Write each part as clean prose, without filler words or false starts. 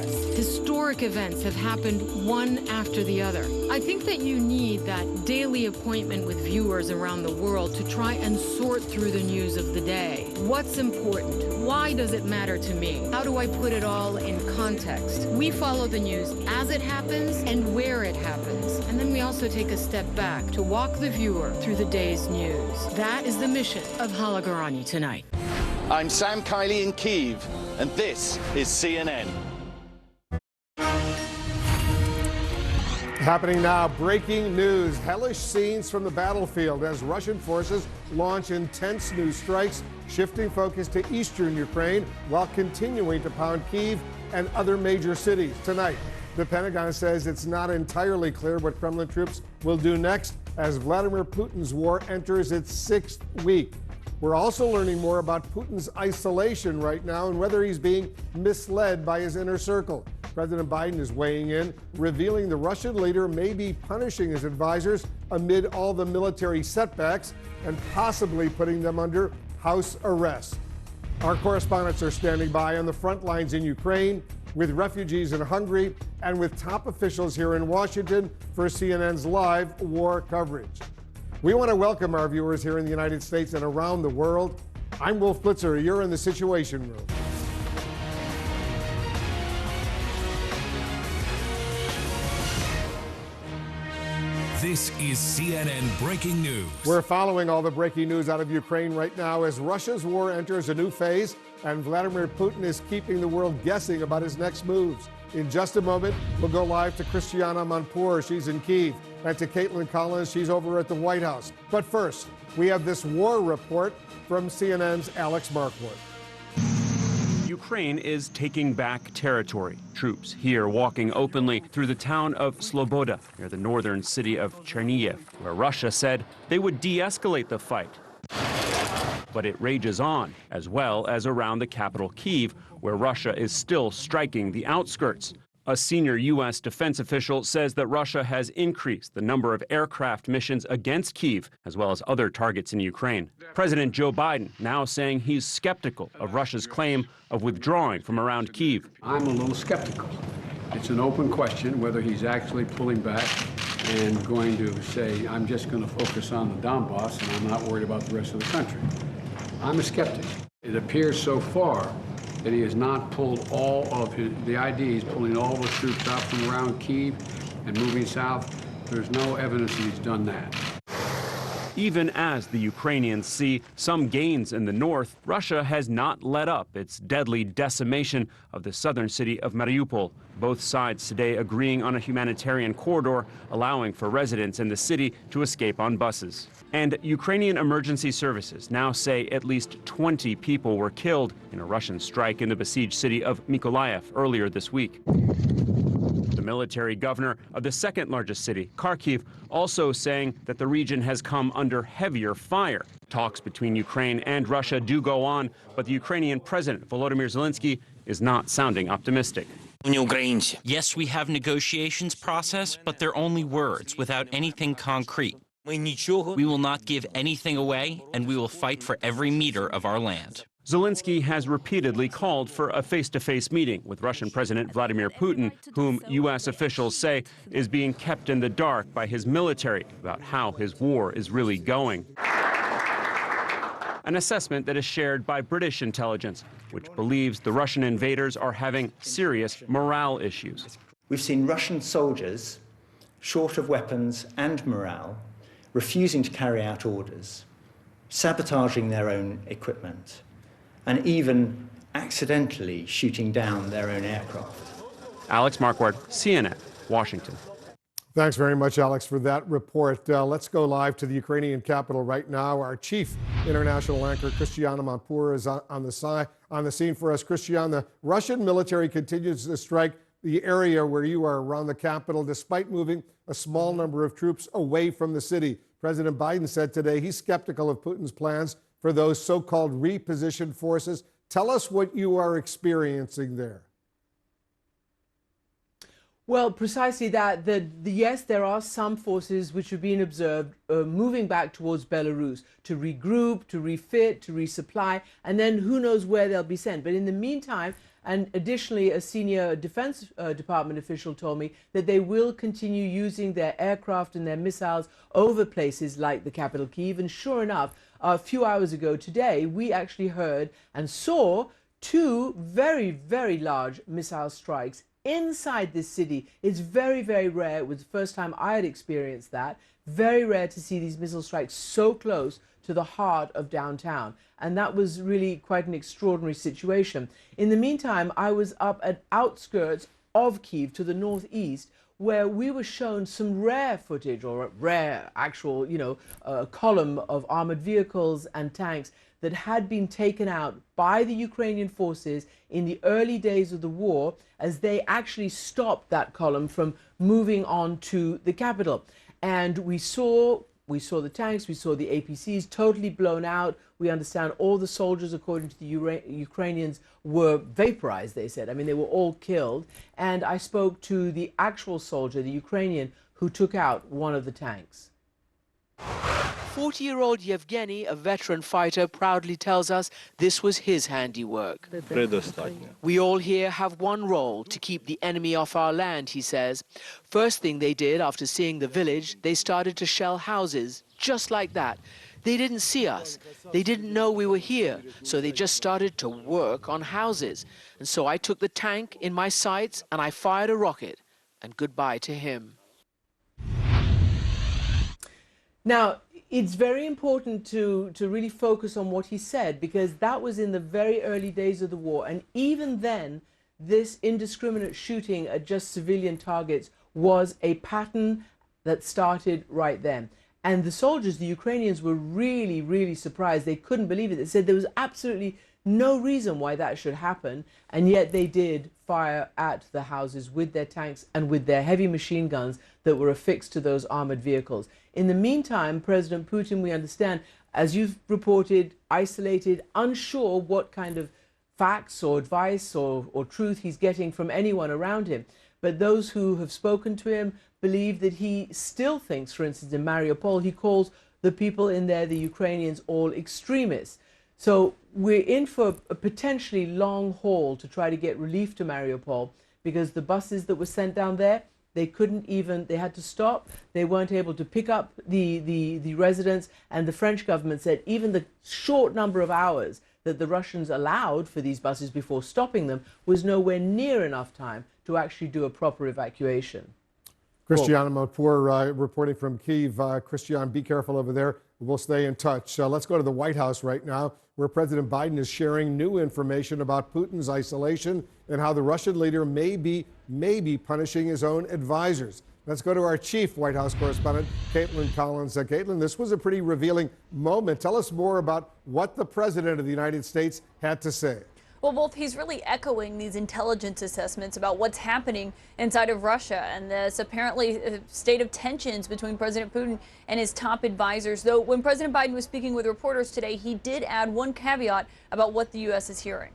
Historic events have happened one after the other. I think that you need that daily appointment with viewers around the world to try and sort through the news of the day. What's important? Why does it matter to me? How do I put it all in context? We follow the news as it happens and where it happens. And then we also take a step back to walk the viewer through the day's news. That is the mission of Hala Garani tonight. I'm Sam Kiley in Kyiv, and this is CNN. Happening now, breaking news. Hellish scenes from the battlefield as Russian forces launch intense new strikes, shifting focus to eastern Ukraine while continuing to pound Kyiv and other major cities. Tonight, the Pentagon says it's not entirely clear what Kremlin troops will do next as Vladimir Putin's war enters its 6th week. We're also learning more about Putin's isolation right now and whether he's being misled by his inner circle. President Biden is weighing in, revealing the Russian leader may be punishing his advisors amid all the military setbacks and possibly putting them under house arrest. Our correspondents are standing by on the front lines in Ukraine, with refugees in Hungary, and with top officials here in Washington for CNN's live war coverage. We want to welcome our viewers here in the United States and around the world. I'm Wolf Blitzer. You're in the Situation Room. This is CNN Breaking News. We're following all the breaking news out of Ukraine right now as Russia's war enters a new phase and Vladimir Putin is keeping the world guessing about his next moves. In just a moment, we'll go live to Christiana Manpour. She's in Kyiv. And to Caitlin Collins. She's over at the White House. But first, we have this war report from CNN's Alex Marquardt. Ukraine is taking back territory. Troops here walking openly through the town of Sloboda, near the northern city of Chernihiv, where Russia said they would de-escalate the fight. But it rages on, as well as around the capital Kyiv, where Russia is still striking the outskirts. A senior U.S. defense official says that Russia has increased the number of aircraft missions against Kyiv, as well as other targets in Ukraine. President Joe Biden now saying he's skeptical of Russia's claim of withdrawing from around Kyiv. I'm a little skeptical. It's an open question whether he's actually pulling back and going to say, I'm just going to focus on the Donbass and I'm not worried about the rest of the country. I'm a skeptic. It appears so far that he has not pulled all of the idea. He's pulling all the troops out from around Kyiv and moving south. There's no evidence that he's done that. Even as the Ukrainians see some gains in the north, Russia has not let up its deadly decimation of the southern city of Mariupol. Both sides today agreeing on a humanitarian corridor, allowing for residents in the city to escape on buses. And Ukrainian emergency services now say at least 20 people were killed in a Russian strike in the besieged city of Mykolaiv earlier this week. The military governor of the second largest city, Kharkiv, also saying that the region has come under heavier fire. Talks between Ukraine and Russia do go on, but the Ukrainian president, Volodymyr Zelensky, is not sounding optimistic. Yes, we have negotiations process, but they're only words without anything concrete. We will not give anything away, and we will fight for every meter of our land. Zelensky has repeatedly called for a face-to-face meeting with Russian President Vladimir Putin, whom U.S. officials say is being kept in the dark by his military about how his war is really going. An assessment that is shared by British intelligence, which believes the Russian invaders are having serious morale issues. We've seen Russian soldiers, short of weapons and morale, refusing to carry out orders, sabotaging their own equipment, and even accidentally shooting down their own aircraft. Alex Marquardt, CNN, Washington. Thanks very much, Alex, for that report. Let's go live to the Ukrainian capital right now. Our chief international anchor, Christiana Manpour, is on the scene for us. Christiana, the Russian military continues to strike the area where you are around the capital, despite moving a small number of troops away from the city. President Biden said today he's skeptical of Putin's plans for those so-called repositioned forces. Tell us what you are experiencing there. Well, precisely that. Yes, there are some forces which have been observed moving back towards Belarus to regroup, to refit, to resupply, and then who knows where they'll be sent. But in the meantime, And additionally, a senior Defense Department official told me that they will continue using their aircraft and their missiles over places like the capital, Kyiv. And sure enough, a few hours ago today, we actually heard and saw two very, very large missile strikes inside this city. It's very, very rare. It was the first time I had experienced that. Very rare to see these missile strikes so close to the heart of downtown. And that was really quite an extraordinary situation. In the meantime, I was up at outskirts of Kyiv to the northeast, where we were shown some rare footage, or a rare actual, column of armored vehicles and tanks that had been taken out by the Ukrainian forces in the early days of the war, as they actually stopped that column from moving on to the capital. And we saw the tanks, we saw the APCs totally blown out. We understand all the soldiers, according to the Ukrainians, were vaporized, they said. I mean, they were all killed. And I spoke to the actual soldier, the Ukrainian, who took out one of the tanks. 40-year-old Yevgeny, a veteran fighter, proudly tells us this was his handiwork. We all here have one role: to keep the enemy off our land, he says. First thing they did after seeing the village, they started to shell houses, just like that. They didn't see us. They didn't know we were here, so they just started to work on houses. And so I took the tank in my sights and I fired a rocket. And goodbye to him. Now, it's very important to really focus on what he said, because that was in the very early days of the war. And even then, this indiscriminate shooting at just civilian targets was a pattern that started right then. And the soldiers, the Ukrainians, were really, really surprised. They couldn't believe it. They said there was absolutely no reason why that should happen. And yet they did fire at the houses with their tanks and with their heavy machine guns that were affixed to those armored vehicles. In the meantime, President Putin, we understand, as you've reported, isolated, unsure what kind of facts or advice or truth he's getting from anyone around him. But those who have spoken to him believe that he still thinks, for instance, in Mariupol, he calls the people in there, the Ukrainians, all extremists. So we're in for a potentially long haul to try to get relief to Mariupol, because the buses that were sent down there, they had to stop. They weren't able to pick up the residents, and the French government said even the short number of hours that the Russians allowed for these buses before stopping them was nowhere near enough time to actually do a proper evacuation. Christiane Amanpour reporting from Kyiv. Christiane, be careful over there. We'll stay in touch. Let's go to the White House right now, where President Biden is sharing new information about Putin's isolation and how the Russian leader may be punishing his own advisors. Let's go to our chief White House correspondent, Caitlin Collins. Caitlin, this was a pretty revealing moment. Tell us more about what the President of the United States had to say. Well, Wolf, he's really echoing these intelligence assessments about what's happening inside of Russia and this apparently state of tensions between President Putin and his top advisors. Though when President Biden was speaking with reporters today, he did add one caveat about what the U.S. is hearing.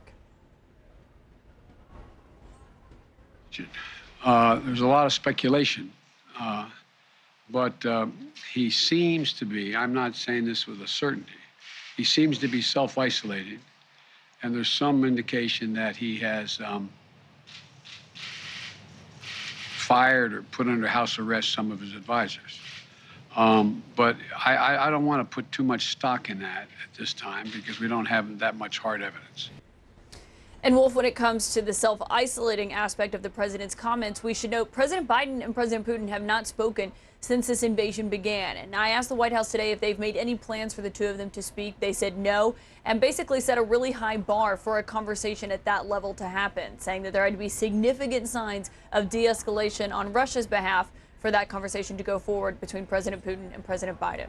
There's a lot of speculation, but he seems to be, I'm not saying this with a certainty, he seems to be self-isolating. And there's some indication that he has fired or put under house arrest some of his advisors. But I don't want to put too much stock in that at this time, because we don't have that much hard evidence. And Wolf, when it comes to the self-isolating aspect of the president's comments, we should note President Biden and President Putin have not spoken since this invasion began. And I asked the White House today if they've made any plans for the two of them to speak. They said no, and basically set a really high bar for a conversation at that level to happen, saying that there had to be significant signs of de-escalation on Russia's behalf for that conversation to go forward between President Putin and President Biden.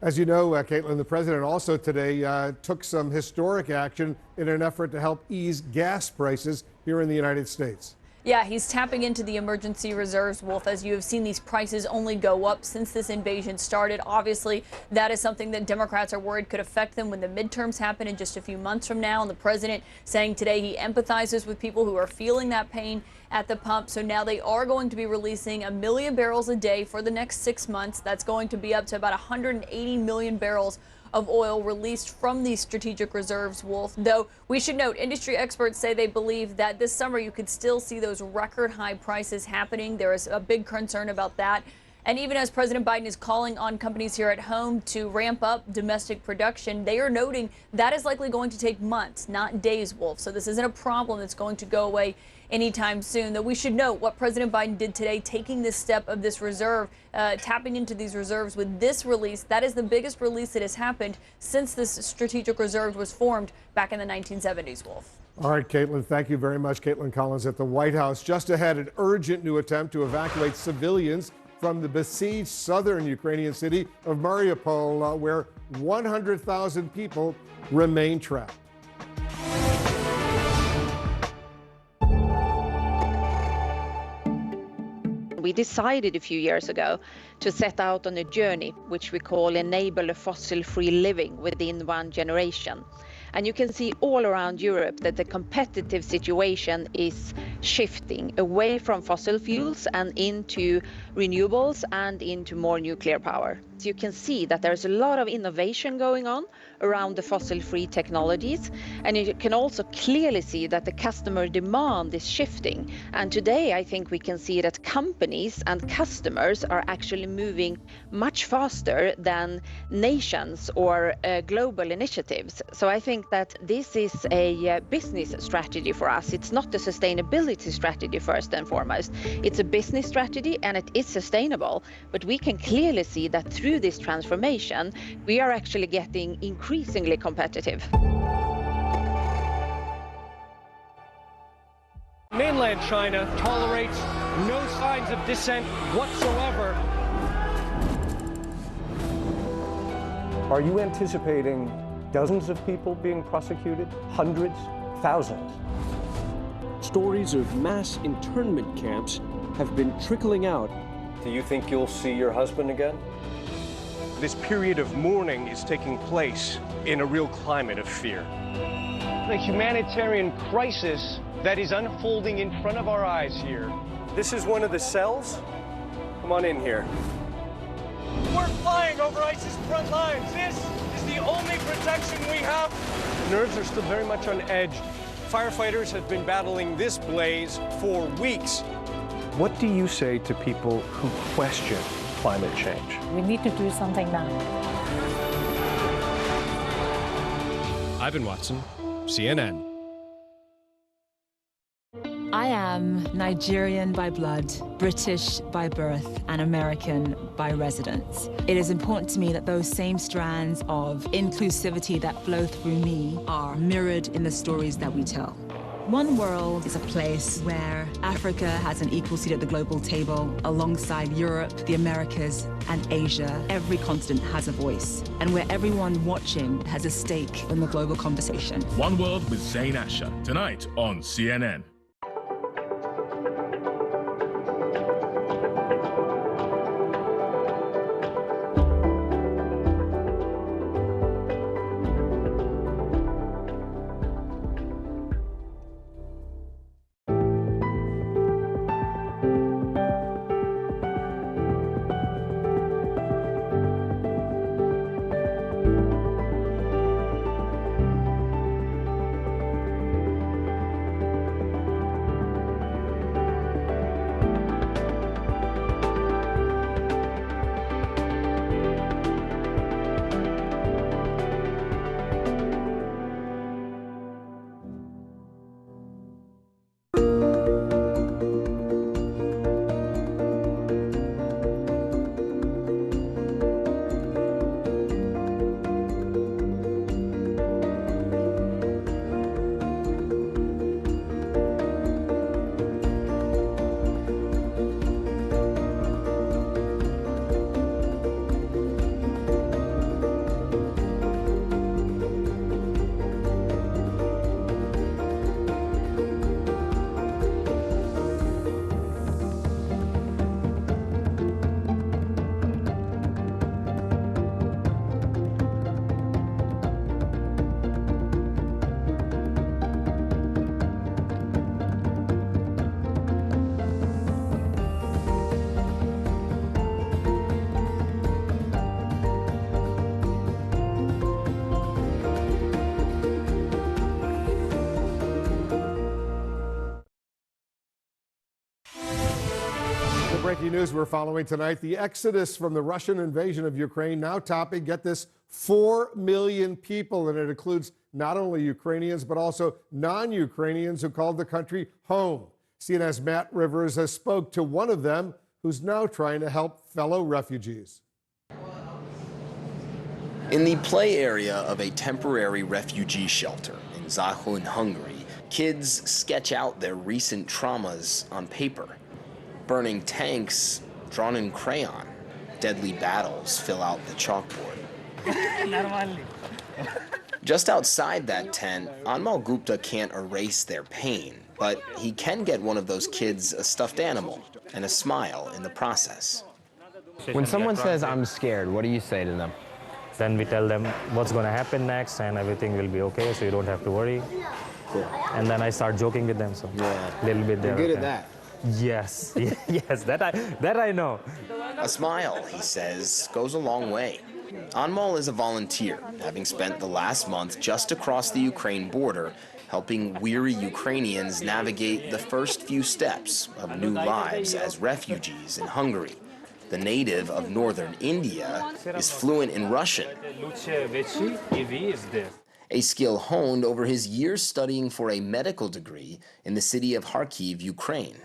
As you know, Caitlin, the president also today took some historic action in an effort to help ease gas prices here in the United States. Yeah, he's tapping into the emergency reserves, Wolf. As you have seen, these prices only go up since this invasion started. Obviously, that is something that Democrats are worried could affect them when the midterms happen in just a few months from now. And the president saying today he empathizes with people who are feeling that pain at the pump. So now they are going to be releasing 1 million barrels a day for the next 6 months. That's going to be up to about 180 million barrels of oil released from these strategic reserves, Wolf. Though we should note, industry experts say they believe that this summer you could still see those record high prices happening. There is a big concern about that. And even as President Biden is calling on companies here at home to ramp up domestic production, they are noting that is likely going to take months, not days, Wolf. So this isn't a problem that's going to go away anytime soon. Though we should note what President Biden did today, taking this step of this reserve, tapping into these reserves with this release. That is the biggest release that has happened since this strategic reserve was formed back in the 1970s, Wolf. All right, Caitlin, thank you very much. Caitlin Collins at the White House. Just ahead, an urgent new attempt to evacuate civilians from the besieged southern Ukrainian city of Mariupol, where 100,000 people remain trapped. We decided a few years ago to set out on a journey which we call Enable a Fossil-Free Living Within One Generation. And you can see all around Europe that the competitive situation is shifting away from fossil fuels and into renewables and into more nuclear power. So you can see that there's a lot of innovation going on around the fossil-free technologies, and you can also clearly see that the customer demand is shifting. And today I think we can see that companies and customers are actually moving much faster than nations or global initiatives. So I think that this is a business strategy for us. It's not a sustainability strategy first and foremost. It's a business strategy and it is sustainable. But we can clearly see that through this transformation, we are actually getting increasingly competitive. Mainland China tolerates no signs of dissent whatsoever. Are you anticipating dozens of people being prosecuted? Hundreds? Thousands? Stories of mass internment camps have been trickling out. Do you think you'll see your husband again? This period of mourning is taking place in a real climate of fear. The humanitarian crisis that is unfolding in front of our eyes here. This is one of the cells. Come on in here. We're flying over ISIS front lines. This is the only protection we have. Nerves are still very much on edge. Firefighters have been battling this blaze for weeks. What do you say to people who question climate change? We need to do something now. Ivan Watson, CNN. I am Nigerian by blood, British by birth, and American by residence. It is important to me that those same strands of inclusivity that flow through me are mirrored in the stories that we tell. One World is a place where Africa has an equal seat at the global table alongside Europe, the Americas, and Asia. Every continent has a voice, and where everyone watching has a stake in the global conversation. One World with Zain Asher, tonight on CNN. breaking news we're following tonight. The exodus from the Russian invasion of Ukraine now topping, get this, 4 million people. And it includes not only Ukrainians, but also non-Ukrainians who called the country home. CNN's Matt Rivers has spoke to one of them who's now trying to help fellow refugees. In the play area of a temporary refugee shelter in Zahun, Hungary, kids sketch out their recent traumas on paper. Burning tanks drawn in crayon. Deadly battles fill out the chalkboard. Just outside that tent, Anmal Gupta can't erase their pain, but he can get one of those kids a stuffed animal and a smile in the process. When someone says, "I'm scared," what do you say to them? Then we tell them what's going to happen next and everything will be okay, so you don't have to worry. Cool. And then I start joking with them, so a little bit there. You're good at that. Yes, yes, that I know. A smile, he says, goes a long way. Anmal is a volunteer, having spent the last month just across the Ukraine border, helping weary Ukrainians navigate the first few steps of new lives as refugees in Hungary. The native of northern India is fluent in Russian, a skill honed over his years studying for a medical degree in the city of Kharkiv, Ukraine.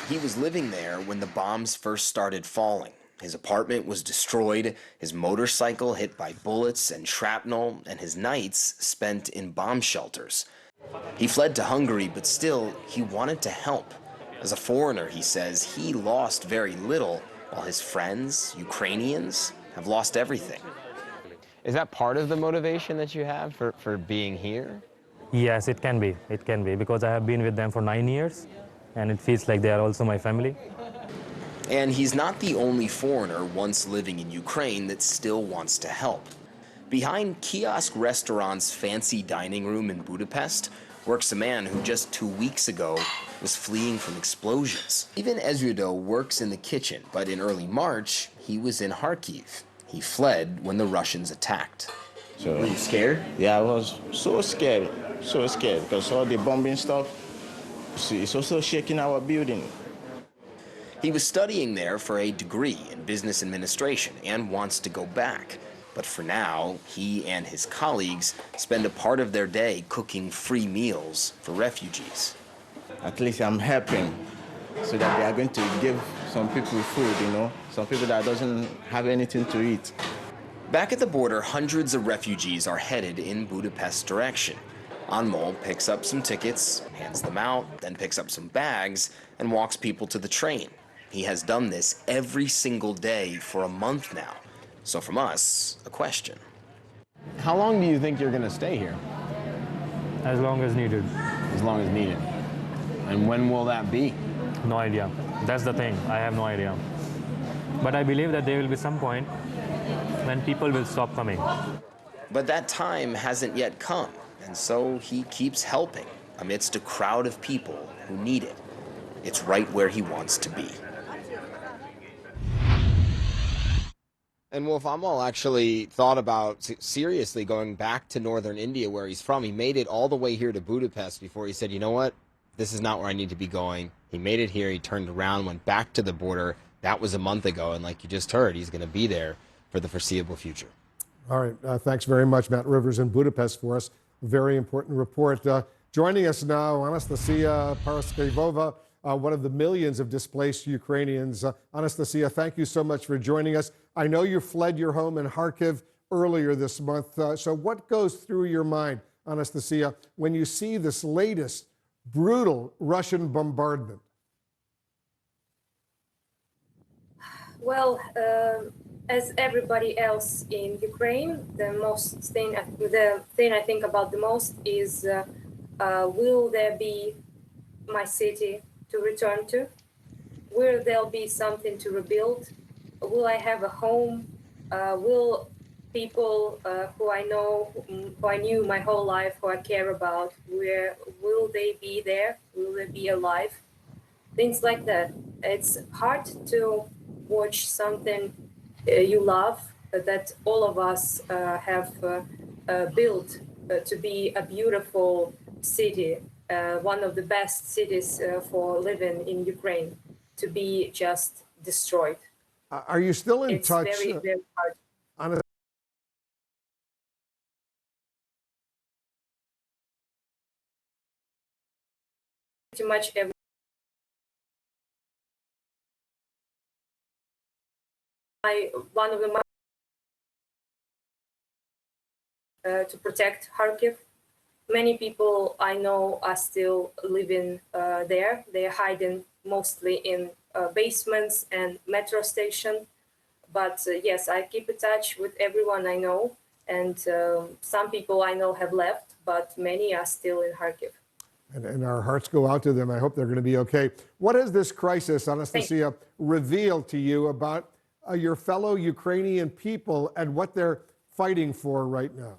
He was living there when the bombs first started falling. His apartment was destroyed, his motorcycle hit by bullets and shrapnel, and his nights spent in bomb shelters. He fled to Hungary, but still, he wanted to help. As a foreigner, he says, he lost very little, while his friends, Ukrainians, have lost everything. Is that part of the motivation that you have for being here? Yes, it can be. It can be, because I have been with them for 9 years, and it feels like they are also my family. And he's not the only foreigner once living in Ukraine that still wants to help. Behind Kiosk Restaurant's fancy dining room in Budapest works a man who just 2 weeks ago was fleeing from explosions. Even Ezeudo works in the kitchen, but in early March, he was in Kharkiv. He fled when the Russians attacked. So, were you scared? Yeah, I was so scared, because all the bombing stuff, it's also shaking our building. He was studying there for a degree in business administration and wants to go back. But for now, he and his colleagues spend a part of their day cooking free meals for refugees. At least I'm helping so that they are going to give some people food, some people that doesn't have anything to eat. Back at the border, hundreds of refugees are headed in Budapest's direction. Anmal picks up some tickets, hands them out, then picks up some bags, and walks people to the train. He has done this every single day for a month now. So from us, a question. How long do you think you're going to stay here? As long as needed. As long as needed. And when will that be? No idea. That's the thing. I have no idea. But I believe that there will be some point when people will stop coming. But that time hasn't yet come, and so he keeps helping amidst a crowd of people who need it. It's right where he wants to be. And Wolf, Anmal actually thought about seriously going back to northern India where he's from. He made it all the way here to Budapest before he said, you know what, this is not where I need to be going. He made it here, he turned around, went back to the border. That was a month ago, and like you just heard, he's going to be there for the foreseeable future. All right, thanks very much, Matt Rivers in Budapest for us. A very important report. Joining us now, Anastasia Paraskevova, one of the millions of displaced Ukrainians. Anastasia, thank you so much for joining us. I know you fled your home in Kharkiv earlier this month. So what goes through your mind, Anastasia, when you see this latest brutal Russian bombardment? Well, as everybody else in Ukraine, the thing I think about the most is, will there be my city to return to? Will there be something to rebuild? Will I have a home? Will people who I know, who I knew my whole life, who I care about, will they be there? Will they be alive? Things like that. It's hard to watch something you love that all of us have built to be a beautiful city one of the best cities for living in Ukraine, to be just destroyed. Are you still in touch? It's very, very hard. Pretty much every one of the to protect Kharkiv. Many people I know are still living there. They are hiding mostly in basements and metro station. But yes, I keep in touch with everyone I know, and some people I know have left, but many are still in Kharkiv. And our hearts go out to them. I hope they're going to be okay. What has this crisis, Anastasia, revealed to you about your fellow Ukrainian people and what they're fighting for right now?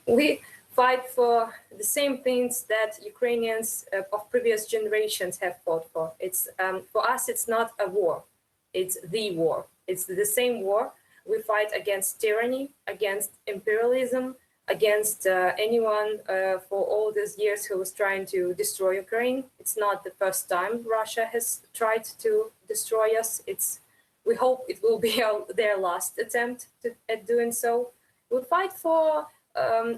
We fight for the same things that Ukrainians of previous generations have fought for. It's for us, it's not a war. It's the war. It's the same war. We fight against tyranny, against imperialism, against anyone for all these years who was trying to destroy Ukraine. It's not the first time Russia has tried to destroy us. We hope it will be their last attempt at doing so. We fight for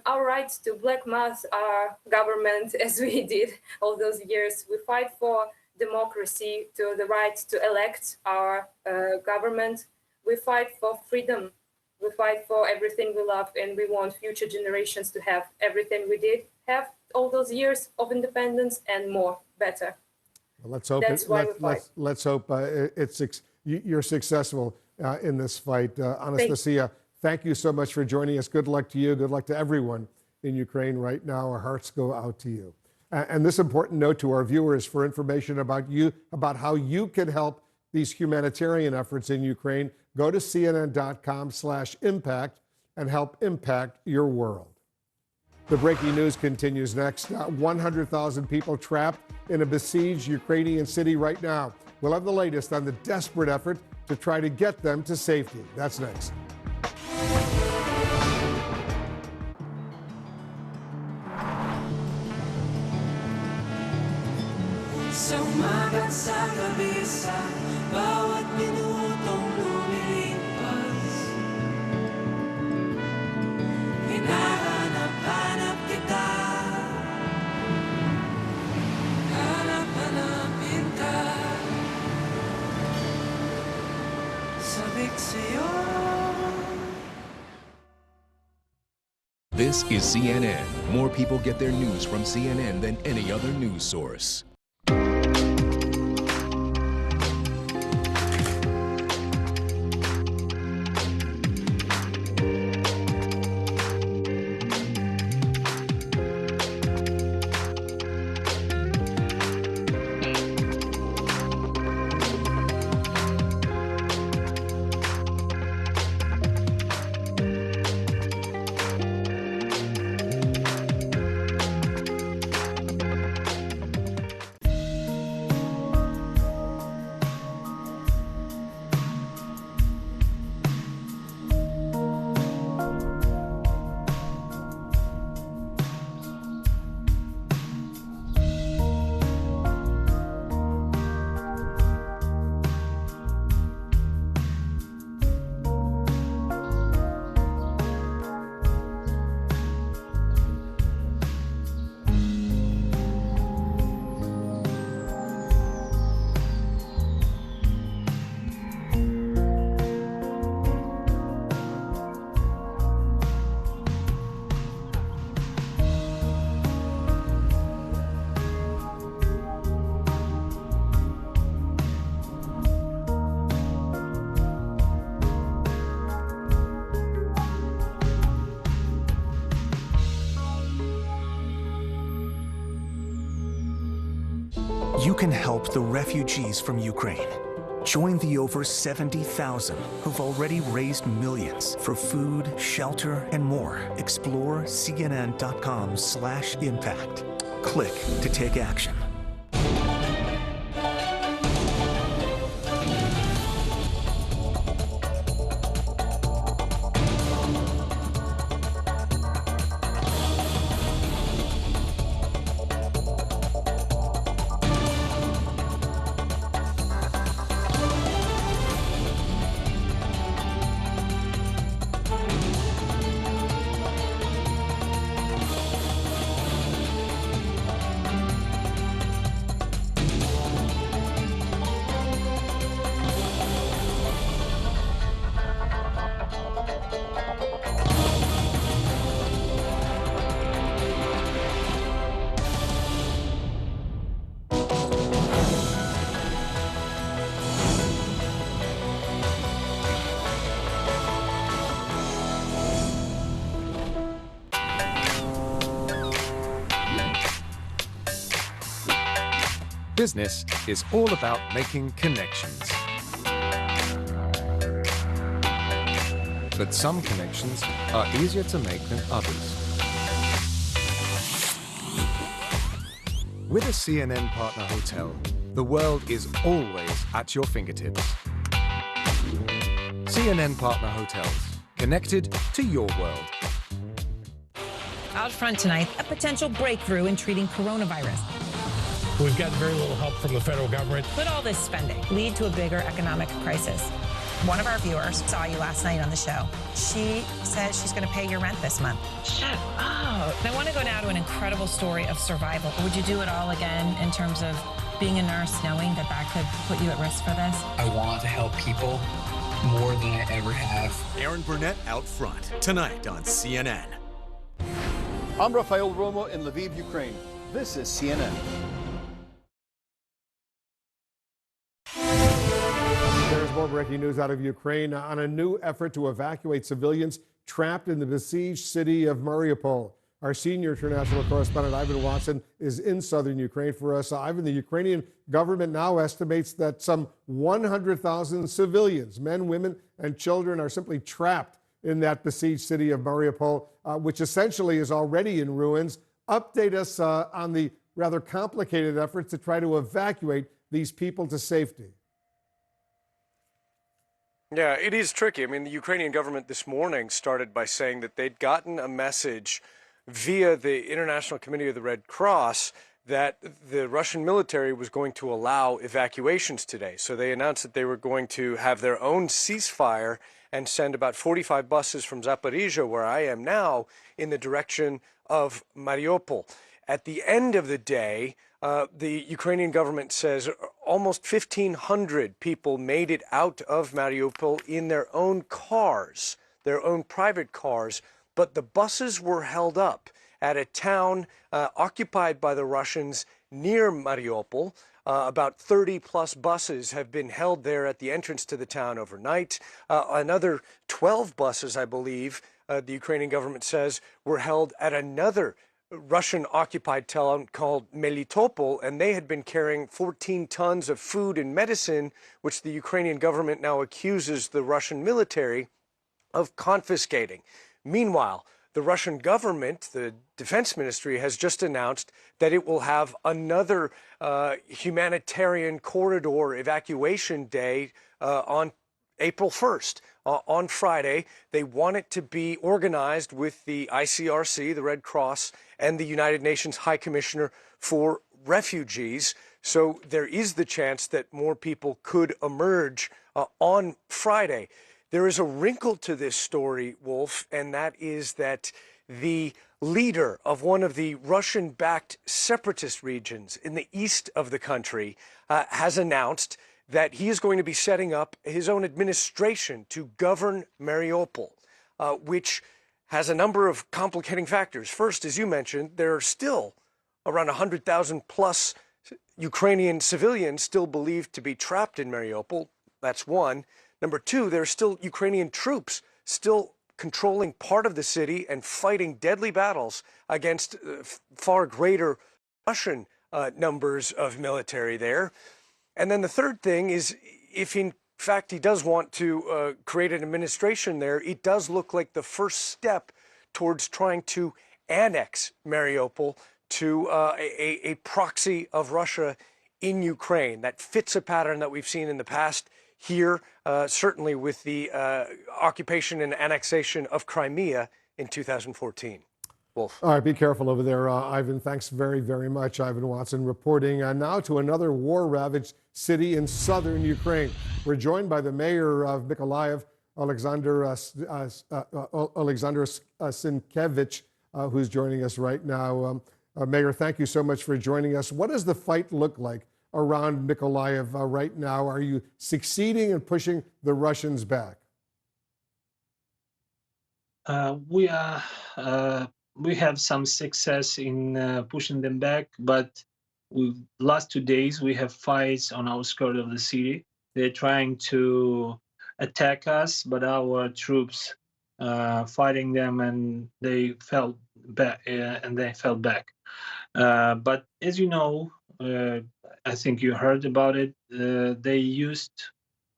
our right to blackmail our government, as we did all those years. We fight for democracy, to the right to elect our government. We fight for freedom. We fight for everything we love, and we want future generations to have everything we did have all those years of independence and more, better. Well, let's hope let's hope you're successful in this fight. Anastasia, thank you so much for joining us. Good luck to you. Good luck to everyone in Ukraine right now. Our hearts go out to you. And this important note to our viewers for information about how you can help these humanitarian efforts in Ukraine, go to cnn.com/impact and help impact your world. The breaking news continues next. 100,000 people trapped in a besieged Ukrainian city right now. We'll have the latest on the desperate effort to try to get them to safety. That's next. Sumagat sa kabisa, bawat minutong lumilipas. Hinahanap-hanap kita, hanap-hanapin ka. Sabik sa'yo. This is CNN. More people get their news from CNN than any other news source. You can help the refugees from Ukraine. Join the over 70,000 who've already raised millions for food, shelter, and more. Explore cnn.com/impact. Click to take action. Business is all about making connections. But some connections are easier to make than others. With a CNN partner hotel, the world is always at your fingertips. CNN partner hotels, connected to your world. Out front tonight, a potential breakthrough in treating coronavirus. We've gotten very little help from the federal government. Could all this spending lead to a bigger economic crisis? One of our viewers saw you last night on the show. She says she's going to pay your rent this month. Shut up. I want to go now to an incredible story of survival. Would you do it all again in terms of being a nurse, knowing that that could put you at risk for this? I want to help people more than I ever have. Aaron Burnett out front, tonight on CNN. I'm Rafael Romo in Lviv, Ukraine. This is CNN. There's more breaking news out of Ukraine on a new effort to evacuate civilians trapped in the besieged city of Mariupol. Our senior international correspondent, Ivan Watson, is in southern Ukraine for us. Ivan, the Ukrainian government now estimates that some 100,000 civilians, men, women, and children, are simply trapped in that besieged city of Mariupol, which essentially is already in ruins. Update us on the rather complicated efforts to try to evacuate these people to safety. Yeah, it is tricky. I mean, the Ukrainian government this morning started by saying that they'd gotten a message via the International Committee of the Red Cross that the Russian military was going to allow evacuations today. So they announced that they were going to have their own ceasefire and send about 45 buses from Zaporizhia, where I am now, in the direction of Mariupol. At the end of the day, the Ukrainian government says almost 1,500 people made it out of Mariupol in their own cars, their own private cars, but the buses were held up at a town occupied by the Russians near Mariupol. About 30-plus buses have been held there at the entrance to the town overnight. Another 12 buses, I believe, the Ukrainian government says, were held at another Russian-occupied town called Melitopol, and they had been carrying 14 tons of food and medicine, which the Ukrainian government now accuses the Russian military of confiscating. Meanwhile, the Russian government, the defense ministry, has just announced that it will have another humanitarian corridor evacuation day on April 1st. On Friday, they want it to be organized with the ICRC, the Red Cross, and the United Nations High Commissioner for Refugees. So there is the chance that more people could emerge on Friday. There is a wrinkle to this story, Wolf, and that is that the leader of one of the Russian-backed separatist regions in the east of the country has announced that he is going to be setting up his own administration to govern Mariupol, which has a number of complicating factors. First, as you mentioned, there are still around 100,000 plus Ukrainian civilians still believed to be trapped in Mariupol. That's one. Number two, there are still Ukrainian troops still controlling part of the city and fighting deadly battles against far greater Russian numbers of military there. And then the third thing is, if in fact he does want to create an administration there, it does look like the first step towards trying to annex Mariupol to a proxy of Russia in Ukraine. That fits a pattern that we've seen in the past here, certainly with the occupation and annexation of Crimea in 2014. Wolf. All right, be careful over there, Ivan. Thanks very, very much. Ivan Watson reporting now to another war-ravaged city in southern Ukraine. We're joined by the mayor of Mykolaiv, Alexander Sienkiewicz, who's joining us right now. Mayor, thank you so much for joining us. What does the fight look like around Mykolaiv right now? Are you succeeding in pushing the Russians back? We have some success in pushing them back, but last 2 days we have fights on our skirt of the city. They're trying to attack us, but our troops fighting them, and they fell back. But as you know, I think you heard about it. They used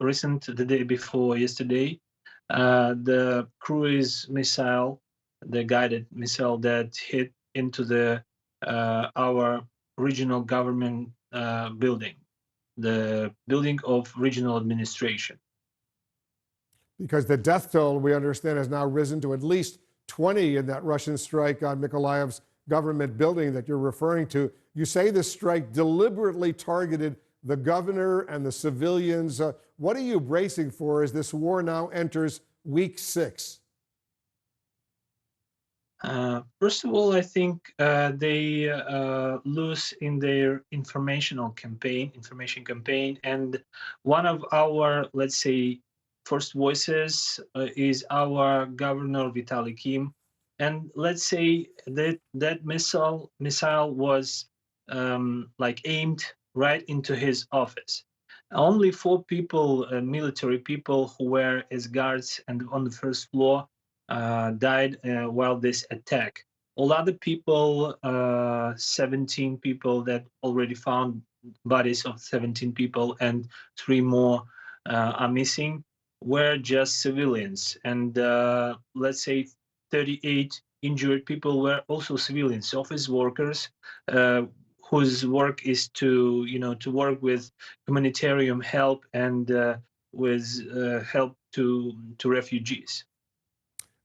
the day before yesterday, the cruise missile, the guided missile that hit into the our regional government building, the building of regional administration. Because the death toll, we understand, has now risen to at least 20 in that Russian strike on Mykolaiev's government building that you're referring to. You say the strike deliberately targeted the governor and the civilians. What are you bracing for as this war now enters week 6? First of all, I think they lose in their information campaign, and one of our, let's say, first voices is our governor Vitaly Kim, and let's say that missile was like aimed right into his office. Only 4 people, military people who were as guards and on the first floor, died while this attack. All other people, 17 people that already found bodies of 17 people, and 3 more are missing, were just civilians. And let's say 38 injured people were also civilians, office workers, whose work is to work with humanitarian help and with help to refugees.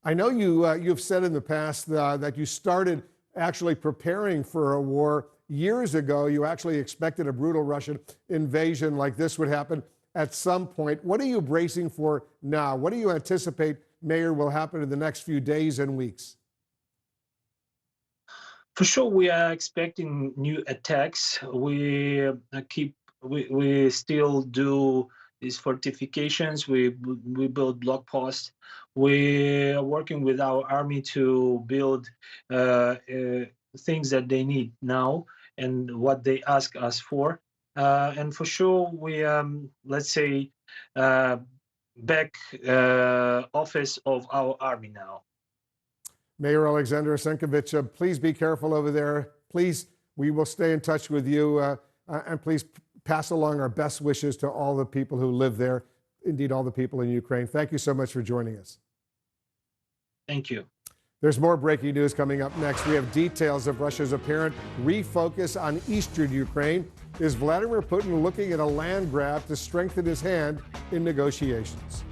I know you've said in the past that you started actually preparing for a war years ago. You actually expected a brutal Russian invasion like this would happen at some point. What are you bracing for now? What do you anticipate, Mayor, will happen in the next few days and weeks? For sure, we are expecting new attacks. We still do these fortifications. We build block posts. We are working with our army to build things that they need now and what they ask us for. And for sure, we let's say back office of our army now. Mayor Alexander Asenkovich, please be careful over there. Please, we will stay in touch with you, and please pass along our best wishes to all the people who live there, indeed all the people in Ukraine. Thank you so much for joining us. Thank you. There's more breaking news coming up next. We have details of Russia's apparent refocus on eastern Ukraine. Is Vladimir Putin looking at a land grab to strengthen his hand in negotiations?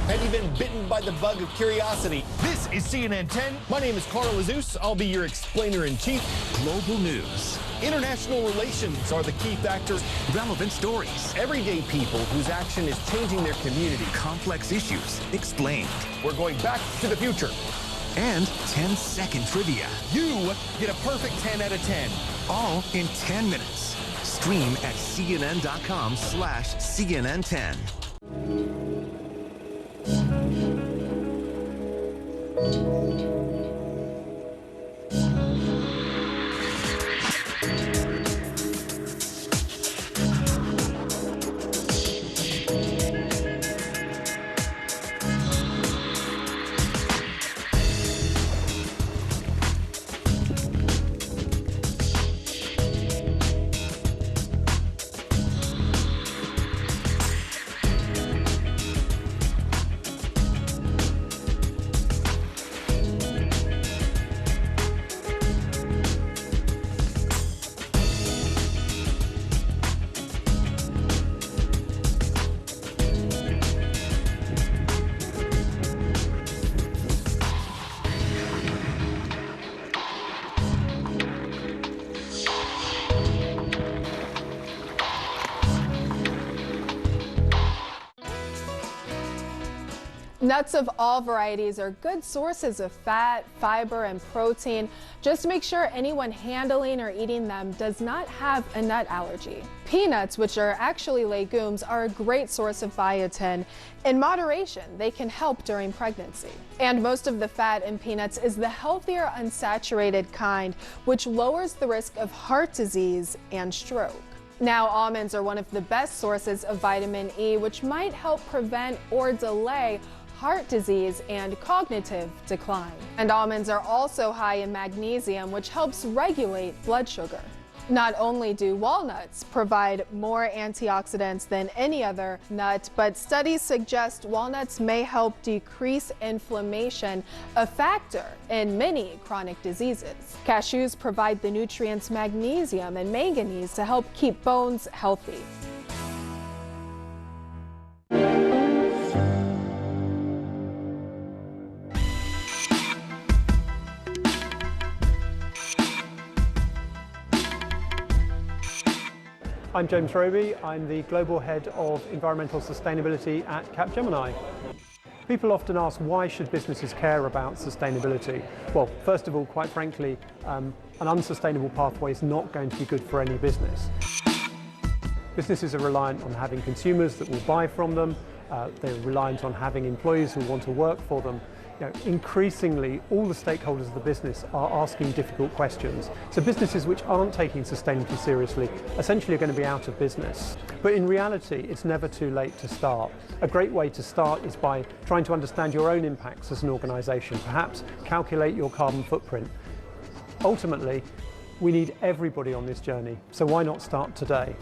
Have you been bitten by the bug of curiosity? This is CNN 10. My name is Carl Azus. I'll be your explainer-in-chief. Global news. International relations are the key factors. Relevant stories. Everyday people whose action is changing their community. Complex issues explained. We're going back to the future. And 10-second trivia. You get a perfect 10 out of 10. All in 10 minutes. Stream at CNN.com/CNN10. Nuts of all varieties are good sources of fat, fiber, and protein. Just make sure anyone handling or eating them does not have a nut allergy. Peanuts, which are actually legumes, are a great source of biotin. In moderation, they can help during pregnancy. And most of the fat in peanuts is the healthier unsaturated kind, which lowers the risk of heart disease and stroke. Now, almonds are one of the best sources of vitamin E, which might help prevent or delay heart disease and cognitive decline. And almonds are also high in magnesium, which helps regulate blood sugar. Not only do walnuts provide more antioxidants than any other nut, but studies suggest walnuts may help decrease inflammation, a factor in many chronic diseases. Cashews provide the nutrients magnesium and manganese to help keep bones healthy. I'm James Roby. I'm the Global Head of Environmental Sustainability at Capgemini. People often ask, why should businesses care about sustainability? Well, first of all, quite frankly, an unsustainable pathway is not going to be good for any business. Businesses are reliant on having consumers that will buy from them. They're reliant on having employees who want to work for them. Increasingly, all the stakeholders of the business are asking difficult questions. So businesses which aren't taking sustainability seriously essentially are going to be out of business. But in reality, it's never too late to start. A great way to start is by trying to understand your own impacts as an organisation. Perhaps calculate your carbon footprint. Ultimately, we need everybody on this journey. So why not start today?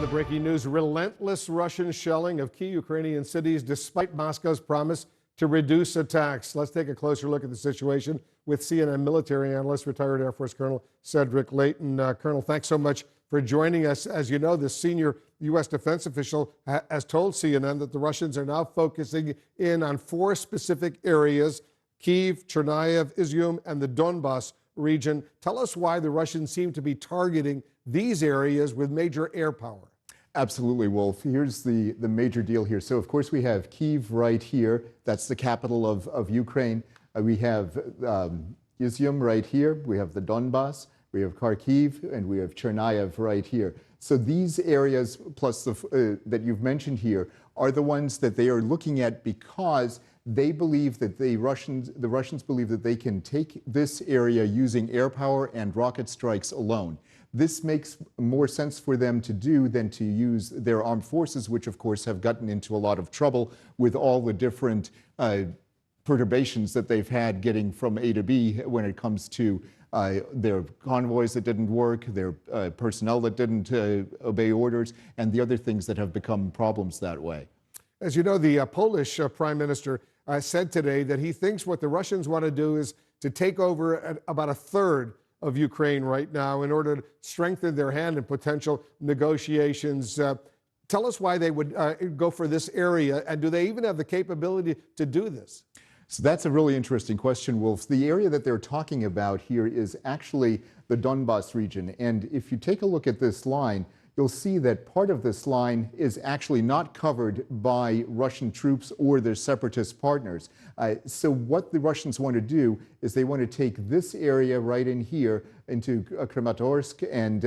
Breaking news, relentless Russian shelling of key Ukrainian cities despite Moscow's promise to reduce attacks. Let's take a closer look at the situation with CNN military analyst, retired Air Force Colonel Cedric Leighton. Colonel, thanks so much for joining us. As you know, the senior U.S. defense official has told CNN that the Russians are now focusing in on 4 specific areas: Kyiv, Chernihiv, Izium, and the Donbas region. Tell us why the Russians seem to be targeting these areas with major air power. Absolutely, Wolf. Here's the major deal here. So, of course, we have Kyiv right here. That's the capital of Ukraine. We have Izium right here. We have the Donbas. We have Kharkiv, and we have Chernihiv right here. So these areas, plus that you've mentioned here, are the ones that they are looking at because they believe that the Russians believe that they can take this area using air power and rocket strikes alone. This makes more sense for them to do than to use their armed forces, which of course have gotten into a lot of trouble with all the different perturbations that they've had getting from A to B when it comes to their convoys that didn't work, their personnel that didn't obey orders, and the other things that have become problems that way. As you know, the Polish Prime Minister said today that he thinks what the Russians want to do is to take over about a third of Ukraine right now in order to strengthen their hand in potential negotiations. Tell us why they would go for this area, and do they even have the capability to do this? So that's a really interesting question, Wolf. The area that they're talking about here is actually the Donbas region. And if you take a look at this line, you'll see that part of this line is actually not covered by Russian troops or their separatist partners. So what the Russians want to do is they want to take this area right in here into Kramatorsk and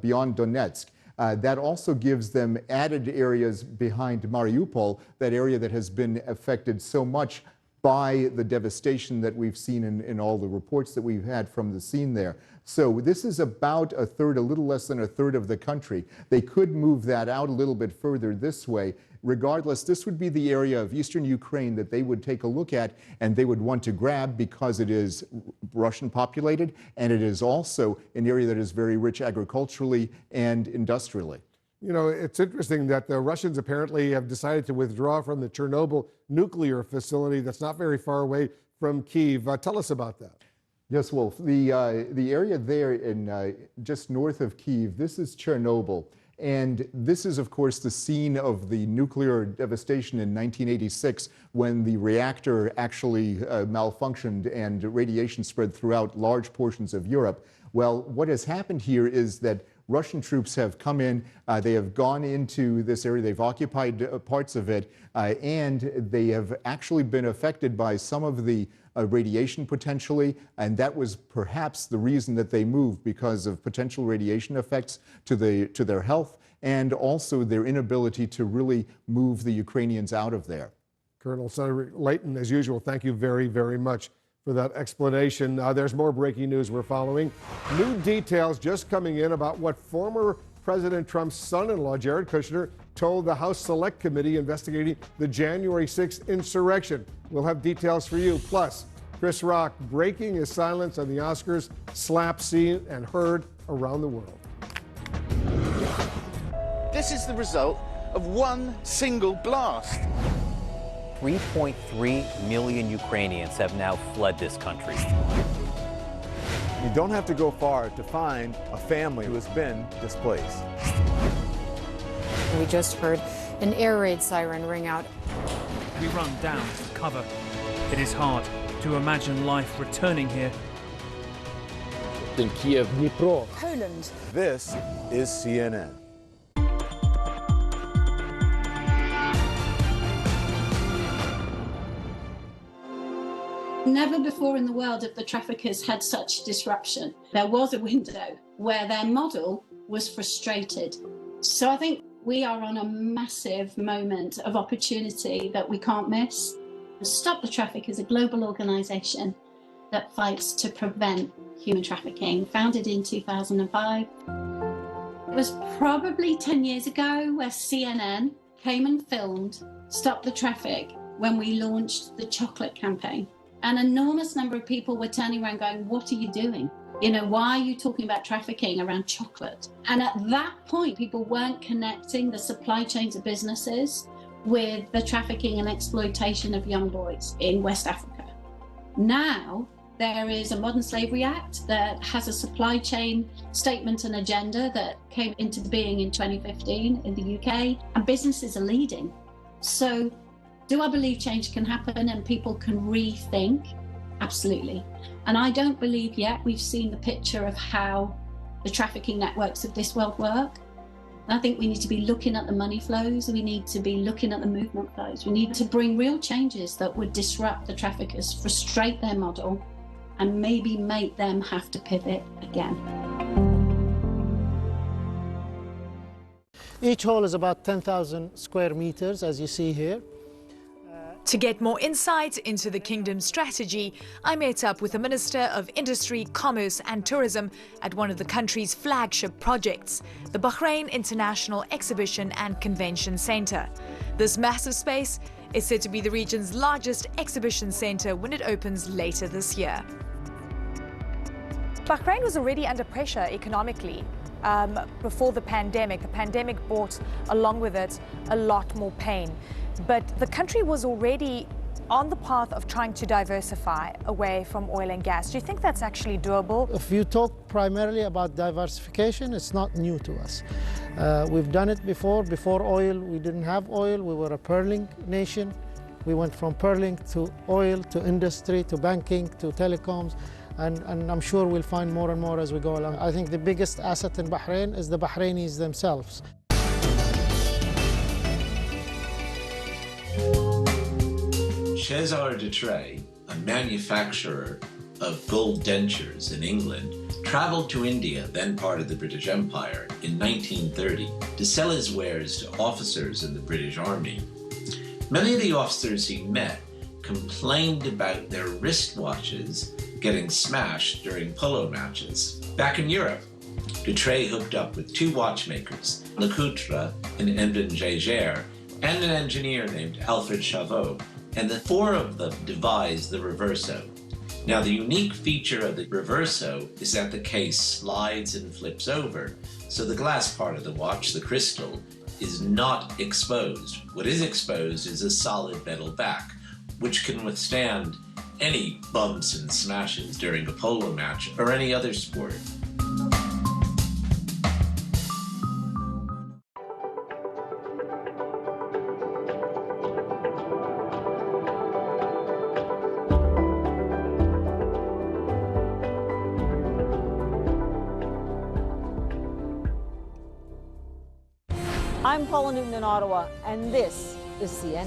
beyond Donetsk. That also gives them added areas behind Mariupol, that area that has been affected so much by the devastation that we've seen in all the reports that we've had from the scene there. So this is about a third, a little less than a third of the country. They could move that out a little bit further this way. Regardless, this would be the area of eastern Ukraine that they would take a look at and they would want to grab because it is Russian populated and it is also an area that is very rich agriculturally and industrially. You know, it's interesting that the Russians apparently have decided to withdraw from the Chernobyl nuclear facility that's not very far away from Kyiv. Tell us about that. Yes, Wolf. The area there in just north of Kyiv, this is Chernobyl. And this is, of course, the scene of the nuclear devastation in 1986 when the reactor actually malfunctioned and radiation spread throughout large portions of Europe. Well, what has happened here is that Russian troops have come in, they have gone into this area, they've occupied parts of it, and they have actually been affected by some of the radiation potentially, and that was perhaps the reason that they moved, because of potential radiation effects to their health and also their inability to really move the Ukrainians out of there. Colonel Senator Layton, as usual, thank you very, very much for that explanation. There's more breaking news we're following. New details just coming in about what former President Trump's son-in-law, Jared Kushner, told the House Select Committee investigating the January 6th insurrection. We'll have details for you. Plus, Chris Rock breaking his silence on the Oscars, slap seen and heard around the world. This is the result of one single blast. 3.3 million Ukrainians have now fled this country. You don't have to go far to find a family who has been displaced. We just heard an air raid siren ring out. We run down to cover. It is hard to imagine life returning here. In Kiev, Dnipro, Poland. This is CNN. Never before in the world have the traffickers had such disruption. There was a window where their model was frustrated. So I think we are on a massive moment of opportunity that we can't miss. Stop the Traffic is a global organization that fights to prevent human trafficking, founded in 2005. It was probably 10 years ago where CNN came and filmed Stop the Traffic when we launched the chocolate campaign. An enormous number of people were turning around going, what are you doing? You know, why are you talking about trafficking around chocolate? And at that point, people weren't connecting the supply chains of businesses with the trafficking and exploitation of young boys in West Africa. Now, there is a Modern Slavery Act that has a supply chain statement and agenda that came into being in 2015 in the UK, and businesses are leading. So, do I believe change can happen and people can rethink? Absolutely. And I don't believe yet we've seen the picture of how the trafficking networks of this world work. And I think we need to be looking at the money flows. We need to be looking at the movement flows. We need to bring real changes that would disrupt the traffickers, frustrate their model, and maybe make them have to pivot again. Each hall is about 10,000 square meters, as you see here. To get more insight into the kingdom's strategy, I met up with the Minister of Industry, Commerce and Tourism at one of the country's flagship projects, the Bahrain International Exhibition and Convention Centre. This massive space is said to be the region's largest exhibition centre when it opens later this year. Bahrain was already under pressure economically before the pandemic. The pandemic brought along with it a lot more pain. But the country was already on the path of trying to diversify away from oil and gas. Do you think that's actually doable? If you talk primarily about diversification, it's not new to us. We've done it before. Before oil, we didn't have oil. We were a pearling nation. We went from pearling to oil, to industry, to banking, to telecoms. And I'm sure we'll find more and more as we go along. I think the biggest asset in Bahrain is the Bahrainis themselves. Cesar de Trey, a manufacturer of gold dentures in England, traveled to India, then part of the British Empire, in 1930 to sell his wares to officers in the British Army. Many of the officers he met complained about their wristwatches getting smashed during polo matches. Back in Europe, de Trey hooked up with two watchmakers, Lecoutre and Edmond Jaeger, and an engineer named Alfred Chavot, and the four of them devised the Reverso. Now, the unique feature of the Reverso is that the case slides and flips over, so the glass part of the watch, the crystal, is not exposed. What is exposed is a solid metal back, which can withstand any bumps and smashes during a polo match or any other sport. I'm Paula Newton in Ottawa, and this is CNN.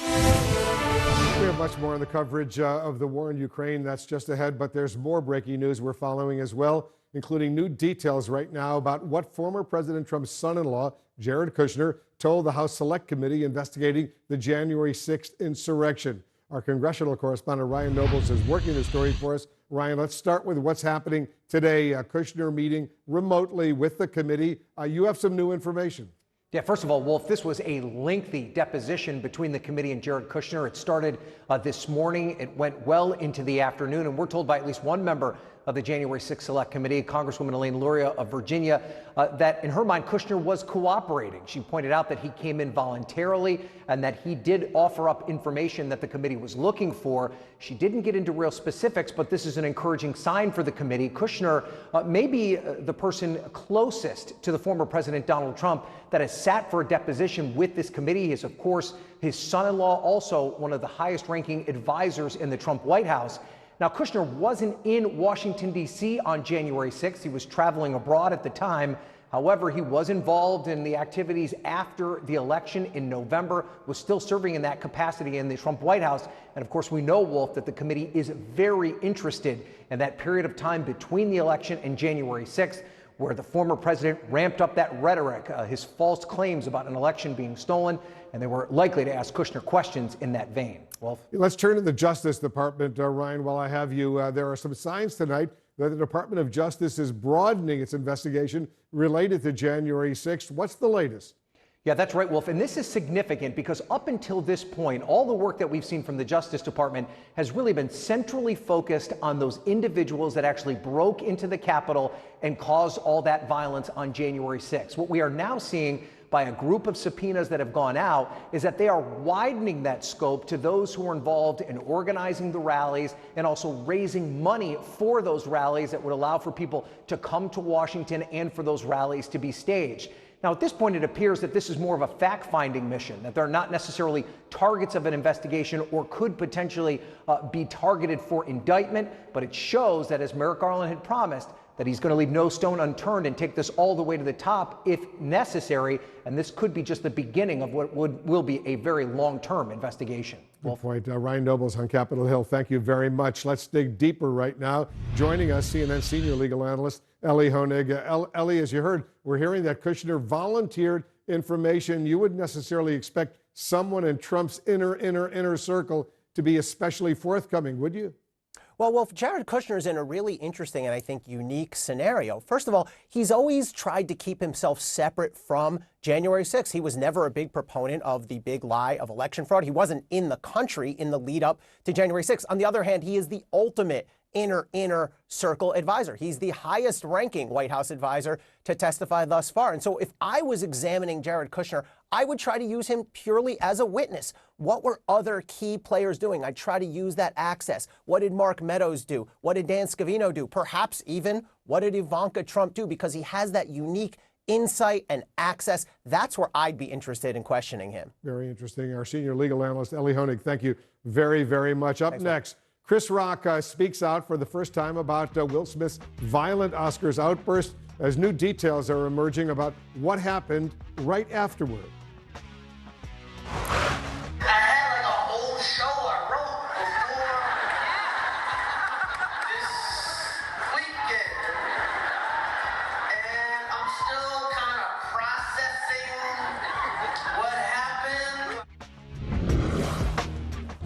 We have much more on the coverage of the war in Ukraine. That's just ahead, but there's more breaking news we're following as well, including new details right now about what former President Trump's son-in-law, Jared Kushner, told the House Select Committee investigating the January 6th insurrection. Our congressional correspondent Ryan Nobles is working the story for us. Ryan, let's start with what's happening today. Kushner meeting remotely with the committee. You have some new information. Yeah, first of all, Wolf, this was a lengthy deposition between the committee and Jared Kushner. It started this morning. It went well into the afternoon, and we're told by at least one member of the January 6th Select Committee, Congresswoman Elaine Luria of Virginia, that in her mind, Kushner was cooperating. She pointed out that he came in voluntarily and that he did offer up information that the committee was looking for. She didn't get into real specifics, but this is an encouraging sign for the committee. Kushner may be the person closest to the former President Donald Trump that has sat for a deposition with this committee. He is, of course, his son-in-law, also one of the highest-ranking advisors in the Trump White House. Now, Kushner wasn't in Washington, D.C. on January 6th. He was traveling abroad at the time. However, he was involved in the activities after the election in November, was still serving in that capacity in the Trump White House. And of course, we know, Wolf, that the committee is very interested in that period of time between the election and January 6th, where the former president ramped up that rhetoric, his false claims about an election being stolen, and they were likely to ask Kushner questions in that vein. Wolf? Let's turn to the Justice Department, Ryan, while I have you. There are some signs tonight that the Department of Justice is broadening its investigation related to January 6th. What's the latest? Yeah, that's right, Wolf. And this is significant because up until this point, all the work that we've seen from the Justice Department has really been centrally focused on those individuals that actually broke into the Capitol and caused all that violence on January 6th. What we are now seeing by a group of subpoenas that have gone out is that they are widening that scope to those who are involved in organizing the rallies and also raising money for those rallies that would allow for people to come to Washington and for those rallies to be staged. Now, at this point, it appears that this is more of a fact-finding mission, that they're not necessarily targets of an investigation or could potentially be targeted for indictment. But it shows that, as Merrick Garland had promised, that he's going to leave no stone unturned and take this all the way to the top if necessary. And this could be just the beginning of what will be a very long-term investigation. Good point. Ryan Nobles on Capitol Hill, thank you very much. Let's dig deeper right now. Joining us, CNN senior legal analyst Elie Honig. Elie, as you heard, we're hearing that Kushner volunteered information. You wouldn't necessarily expect someone in Trump's inner circle to be especially forthcoming, would you? Well, Wolf, Jared Kushner is in a really interesting and I think unique scenario. First of all, he's always tried to keep himself separate from January 6th. He was never a big proponent of the big lie of election fraud. He wasn't in the country in the lead up to January 6th. On the other hand, he is the ultimate inner circle advisor. He's the highest ranking White House advisor to testify thus far. And so if I was examining Jared Kushner, I would try to use him purely as a witness. What were other key players doing? I'd try to use that access. What did Mark Meadows do? What did Dan Scavino do? Perhaps even what did Ivanka Trump do? Because he has that unique insight and access. That's where I'd be interested in questioning him. Very interesting. Our senior legal analyst, Elie Honig, thank you very, very much. Up next, Chris Rock speaks out for the first time about Will Smith's violent Oscars outburst as new details are emerging about what happened right afterward.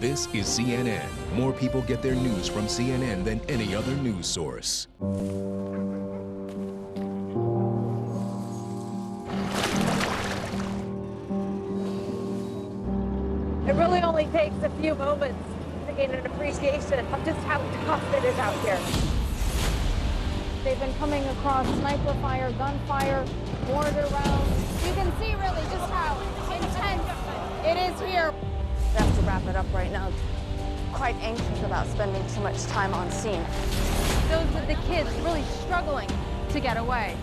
This is CNN. More people get their news from CNN than any other news source. It really only takes a few moments to gain an appreciation of just how tough it is out here. They've been coming across sniper fire, gunfire, mortar rounds. You can see really just how intense it is here. We have to wrap it up right now. Quite anxious about spending too much time on scene. Those with the kids really struggling to get away.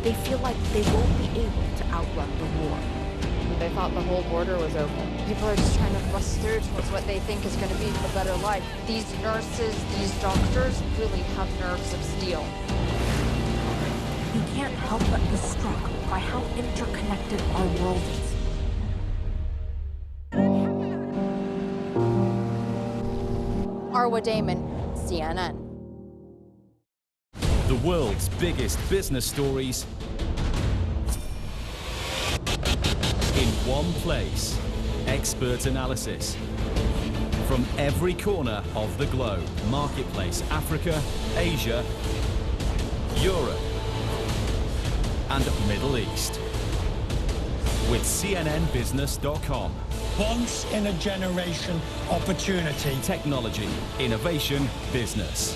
They feel like they won't be able to outrun the war. They thought the whole border was open. People are just trying to bust through towards what they think is going to be a better life. These nurses, these doctors really have nerves of steel. You can't help but be struck by how interconnected our world is. Arwa Damon, CNN. The world's biggest business stories in one place. Expert analysis from every corner of the globe. Marketplace, Africa, Asia, Europe, and Middle East. With CNNBusiness.com. Once-in-a-generation opportunity. Technology, innovation, business.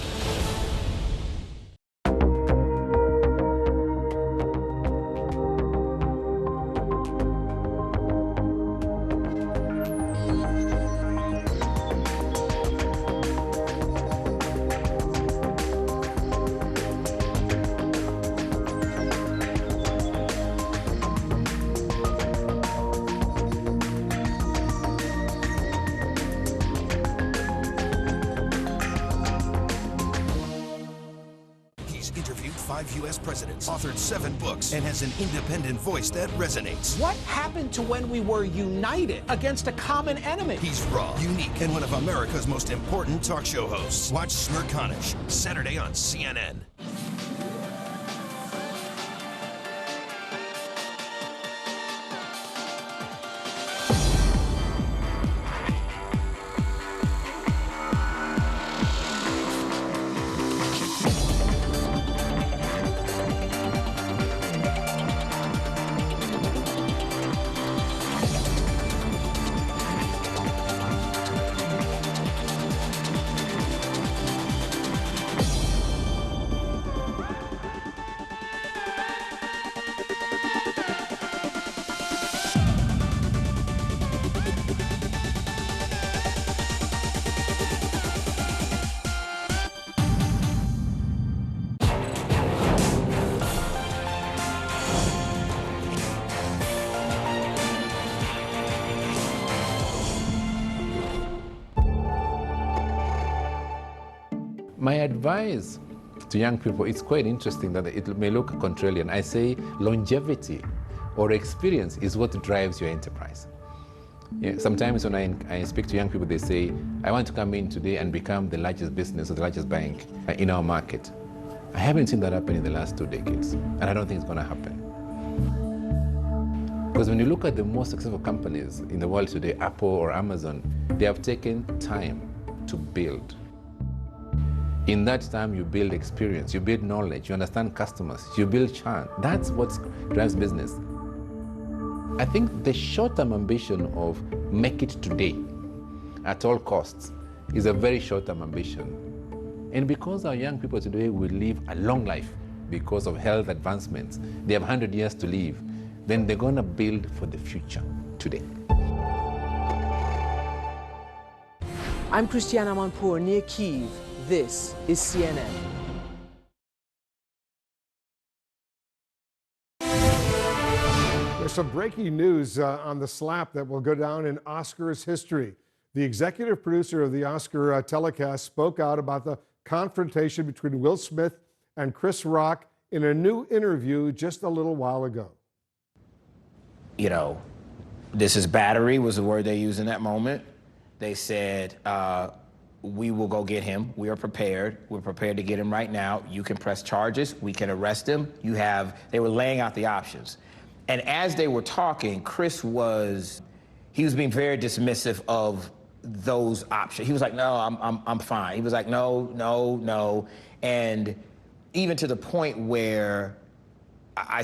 Interviewed 5 U.S. presidents, authored 7 books, and has an independent voice that resonates. What happened to when we were united against a common enemy? He's raw, unique, and one of America's most important talk show hosts. Watch Smerconish, Saturday on CNN. My advice to young people, it's quite interesting that it may look contrarian. I say longevity or experience is what drives your enterprise. Yeah, sometimes when I speak to young people, they say, I want to come in today and become the largest business or the largest bank in our market. I haven't seen that happen in the last 2 decades, and I don't think it's going to happen. Because when you look at the most successful companies in the world today, Apple or Amazon, they have taken time to build. In that time, you build experience, you build knowledge, you understand customers, you build churn. That's what drives business. I think the short-term ambition of make it today at all costs is a very short-term ambition. And because our young people today will live a long life because of health advancements, they have 100 years to live, then they're going to build for the future today. I'm Christiana Amanpour near Kyiv. This is CNN. There's some breaking news on the slap that will go down in Oscars history. The executive producer of the Oscar telecast spoke out about the confrontation between Will Smith and Chris Rock in a new interview just a little while ago. You know, this is battery was the word they used in that moment. They said, we will go get him. We are prepared. We're prepared to get him right now. You can press charges. We can arrest him. They were laying out the options. And as they were talking, Chris was being very dismissive of those options. He was like, no, I'm fine. He was like, no. And even to the point where I